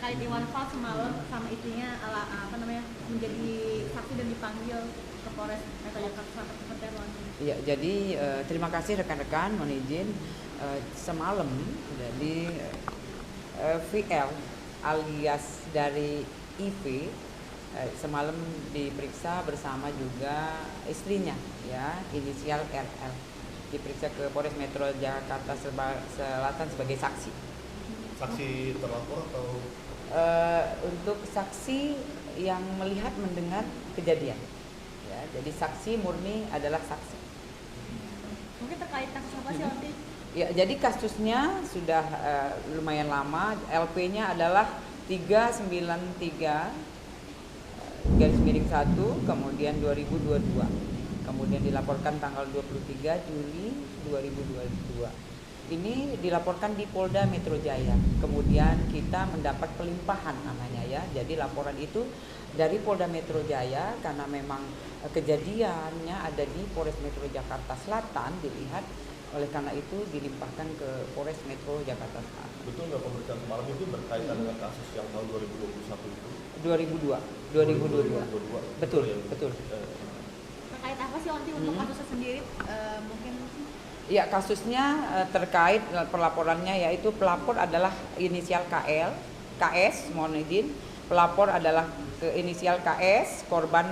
terkait Iwan Fals semalam sama istrinya menjadi saksi dan dipanggil ke Polres Metro Jakarta Selatan seperti apa? Iya, jadi terima kasih rekan-rekan, mohon izin semalam jadi VL alias dari IV semalam diperiksa bersama juga istrinya, ya, inisial RL, diperiksa ke Polres Metro Jakarta Selatan sebagai saksi. Saksi terlapor atau? Untuk saksi yang melihat mendengar kejadian, ya, jadi saksi murni adalah saksi. Mungkin terkait kasus apa sih nanti? Ya, jadi kasusnya sudah lumayan lama. LP-nya adalah 393/1 kemudian 2022. Kemudian dilaporkan tanggal 23 Juli 2022. Ini dilaporkan di Polda Metro Jaya. Kemudian kita mendapat pelimpahan namanya, ya. Jadi laporan itu dari Polda Metro Jaya karena memang kejadiannya ada di Polres Metro Jakarta Selatan dilihat, oleh karena itu dilimpahkan ke Polres Metro Jakarta Selatan. Betul nggak pemeriksaan semalam itu berkaitan dengan kasus yang tahun 2021 itu? 2022. Betul, ya? betul. Terkait apa sih Onti untuk kasusnya sendiri? Mungkin Ya, kasusnya terkait pelaporannya, yaitu pelapor adalah inisial KS, mohon izin. Pelapor adalah inisial KS, korban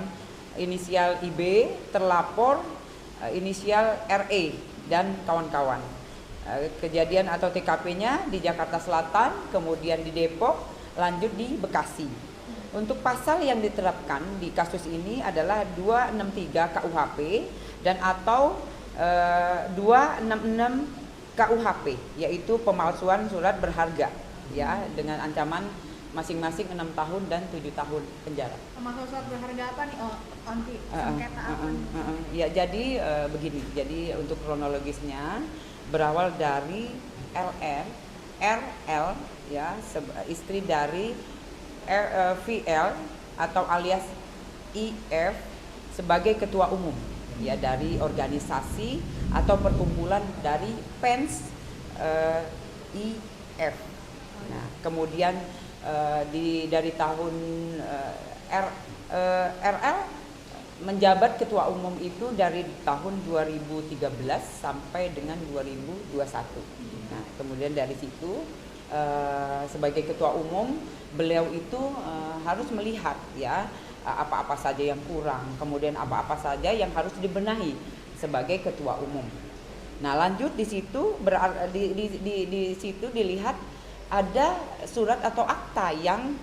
inisial IB, terlapor inisial RE dan kawan-kawan. Kejadian atau TKP-nya di Jakarta Selatan, kemudian di Depok, lanjut di Bekasi. Untuk pasal yang diterapkan di kasus ini adalah 263 KUHP dan atau 266 KUHP, yaitu pemalsuan surat berharga, ya, dengan ancaman masing-masing 6 tahun dan 7 tahun penjara. pemalsuan surat berharga apa nih? Onti sengketa apa nih? Ya, jadi begini. Jadi untuk kronologisnya berawal dari RL, ya, istri dari VL atau alias IF sebagai ketua umum, ya, dari organisasi atau perkumpulan dari fans IF. Nah, kemudian dari tahun RL menjabat ketua umum itu dari tahun 2013 sampai dengan 2021. Nah, kemudian dari situ sebagai ketua umum beliau itu harus melihat, ya, apa-apa saja yang kurang, kemudian apa-apa saja yang harus dibenahi sebagai ketua umum. Nah, lanjut di situ di situ dilihat ada surat atau akta yang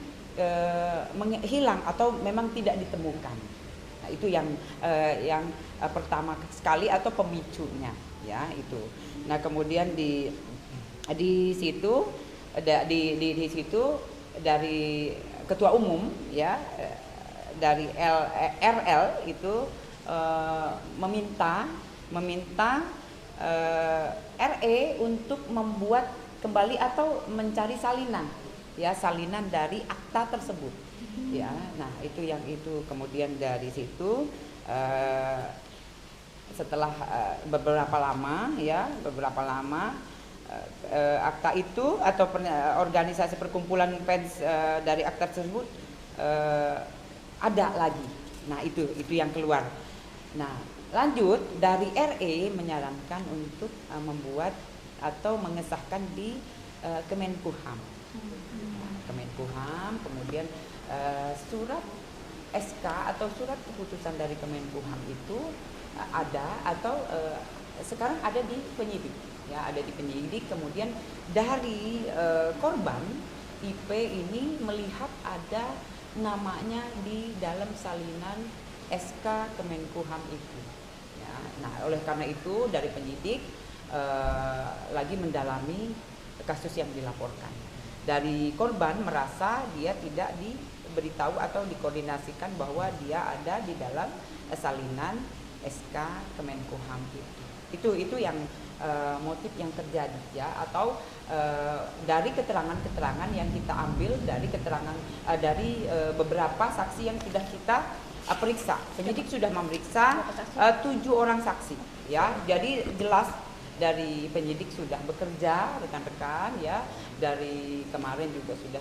hilang atau memang tidak ditemukan. Nah, itu yang pertama sekali atau pemicunya, ya, itu. Nah, kemudian di situ di situ dari ketua umum, ya, dari RL itu meminta RE untuk membuat kembali atau mencari salinan, ya, salinan dari akta tersebut, ya. Nah, itu kemudian dari situ setelah beberapa lama akta itu atau organisasi perkumpulan fans dari akta tersebut ada lagi. Nah, itu yang keluar. Nah, lanjut dari RE menyarankan untuk membuat atau mengesahkan di Kemenkumham. Kemenkumham, kemudian surat SK atau surat keputusan dari Kemenkumham itu ada atau sekarang ada di penyidik, ya, ada di penyidik. Kemudian dari korban IP ini melihat ada namanya di dalam salinan SK Kemenkumham itu, ya. Nah, oleh karena itu dari penyidik lagi mendalami kasus yang dilaporkan. Dari korban merasa dia tidak diberitahu atau dikoordinasikan bahwa dia ada di dalam salinan SK Kemenkumham itu yang motif yang terjadi, ya, atau dari keterangan-keterangan yang kita ambil dari keterangan dari beberapa saksi yang sudah kita periksa. Penyidik sudah memeriksa 7 orang saksi, ya. Jadi jelas dari penyidik sudah bekerja, rekan-rekan, ya. Dari kemarin juga sudah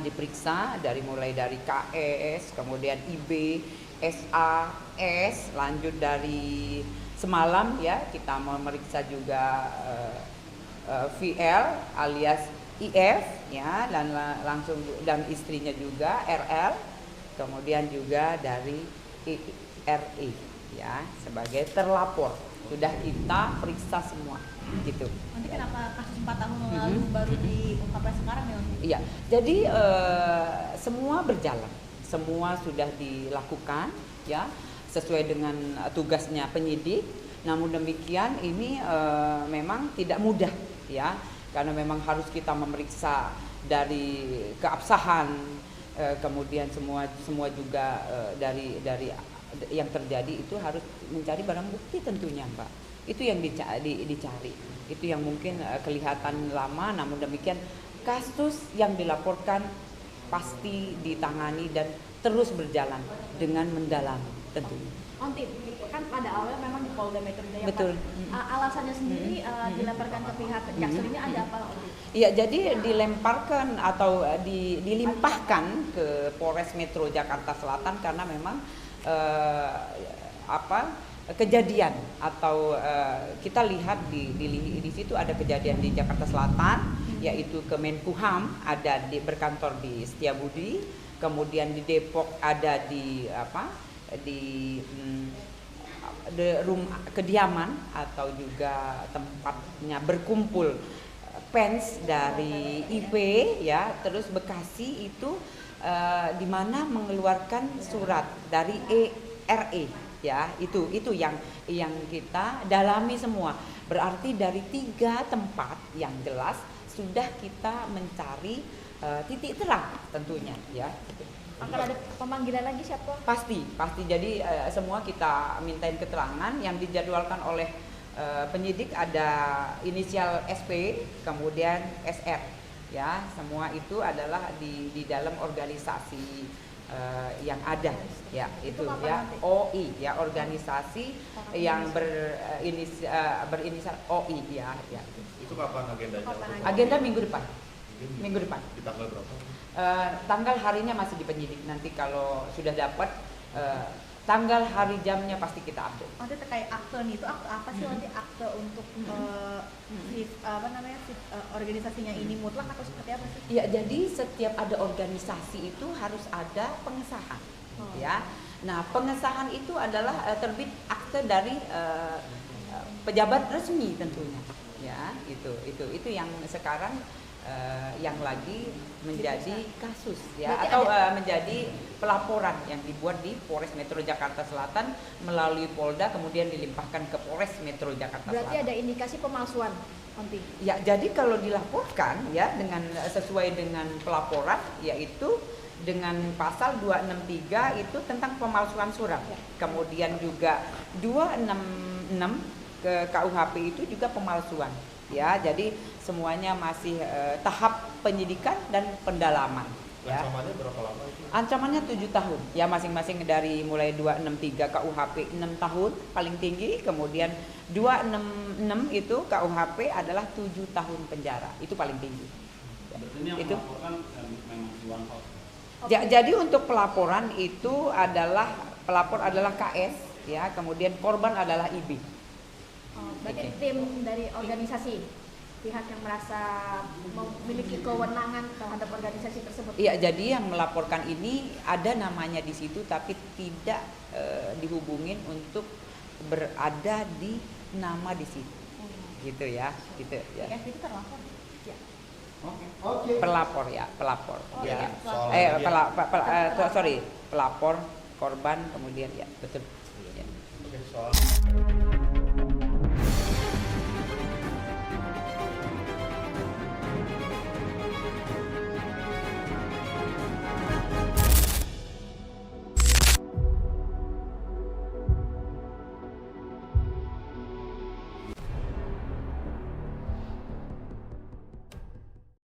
diperiksa mulai dari KS, kemudian IB, SA, S, lanjut dari semalam ya kita memeriksa juga VL alias IF ya, dan langsung dan istrinya juga RL, kemudian juga dari RI ya sebagai terlapor sudah kita periksa semua gitu. Nanti kenapa kasus 4 tahun lalu baru diungkapkan sekarang ya? Iya, jadi semua berjalan, semua sudah dilakukan ya sesuai dengan tugasnya penyidik. Namun demikian ini memang tidak mudah ya, karena memang harus kita memeriksa dari keabsahan, kemudian semua juga dari yang terjadi itu harus mencari barang bukti tentunya, Mbak. Itu yang dicari. Itu yang mungkin kelihatan lama, namun demikian kasus yang dilaporkan pasti ditangani dan terus berjalan dengan mendalam tentunya. Onti, kan pada awalnya memang di Polda Metro Jaya. Betul. Pak, alasannya sendiri dilemparkan ke pihak Jaksel ini ada apa, Onti? Iya, jadi dilemparkan atau dilimpahkan ke Polres Metro Jakarta Selatan karena memang kejadian atau kita lihat di situ ada kejadian di Jakarta Selatan, yaitu Kemenkumham ada berkantor di Setiabudi, kemudian di Depok ada di rumah kediaman atau juga tempatnya berkumpul fans dari IP ya, terus Bekasi itu di mana mengeluarkan surat dari ERE ya, itu yang kita dalami semua. Berarti dari 3 tempat yang jelas sudah kita mencari titik terang tentunya ya. Akan ada pemanggilan lagi siapa? Pasti. Jadi semua kita mintain keterangan. Yang dijadwalkan oleh penyidik ada inisial SP, kemudian SR. Ya, semua itu adalah di dalam organisasi yang ada. Ya, itu ya OI ya, organisasi yang berinisial OI ya. Itu kapan agendanya? Agenda minggu depan. Di tanggal berapa? Tanggal harinya masih di penyidik. Nanti kalau sudah dapat tanggal hari jamnya pasti kita update. Nanti terkait akte nih, itu akte apa sih nanti akte untuk organisasinya ini mutlak atau seperti apa sih? Iya, jadi setiap ada organisasi itu harus ada pengesahan, ya. Nah, pengesahan itu adalah terbit akte dari pejabat resmi tentunya, ya. Itu yang sekarang yang lagi menjadi kasus ya. Berarti atau menjadi pelaporan yang dibuat di Polres Metro Jakarta Selatan melalui Polda kemudian dilimpahkan ke Polres Metro Jakarta Selatan. Berarti ada indikasi pemalsuan, Onti? Ya, jadi kalau dilaporkan ya dengan sesuai dengan pelaporan, yaitu dengan pasal 263 itu tentang pemalsuan surat. Ya. Kemudian juga 266 ke KUHP itu juga pemalsuan. Ya, jadi semuanya masih tahap penyidikan dan pendalaman. Ya. Ancamannya berapa lama itu? Ancamannya 7 tahun. Ya, masing-masing dari mulai 263 KUHP 6 tahun paling tinggi, kemudian 266 itu KUHP adalah 7 tahun penjara. Itu paling tinggi. Ya. Itu memang Iwan Fals. Jadi untuk pelaporan itu pelapor adalah KS ya, kemudian korban adalah IB. Berarti tim dari organisasi, pihak yang merasa memiliki kewenangan terhadap organisasi tersebut. Iya, jadi yang melaporkan ini ada namanya di situ tapi tidak dihubungin untuk berada di nama di situ. Gitu ya, gitu ya. Itu terlapor. Ya. Oke. Pelapor ya, pelapor. Oh, Ya. iya. Pelapor, korban kemudian ya, betul. Ya. Oke, soal